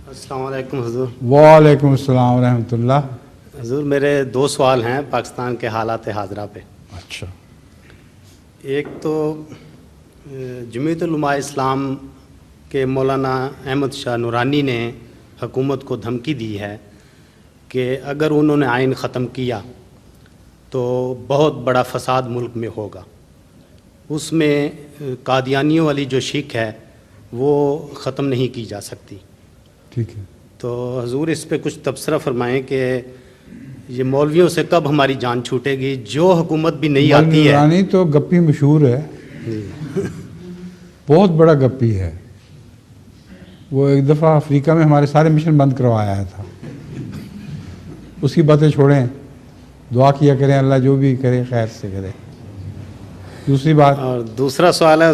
السلام علیکم حضور. وعلیکم السلام ورحمۃ اللہ. حضور میرے 2 سوال ہیں پاکستان کے حالات حاضرہ پہ. اچھا. ایک تو جمعیت علماء اسلام کے مولانا احمد شاہ نورانی نے حکومت کو دھمکی دی ہے کہ اگر انہوں نے آئین ختم کیا تو بہت بڑا فساد ملک میں ہوگا. اس میں قادیانیوں والی جو شرک ہے وہ ختم نہیں کی جا سکتی. ٹھیک ہے. تو حضور اس پہ کچھ تبصرہ فرمائیں کہ یہ مولویوں سے کب ہماری جان چھوٹے گی. جو حکومت بھی نہیں آتی ہے. نورانی تو گپی مشہور ہے, بہت بڑا گپی ہے. وہ ایک دفعہ افریقہ میں ہمارے سارے مشن بند کروایا تھا. اس کی باتیں چھوڑیں, دعا کیا کریں اللہ جو بھی کرے خیر سے کرے. دوسری بات, اور دوسرا سوال ہے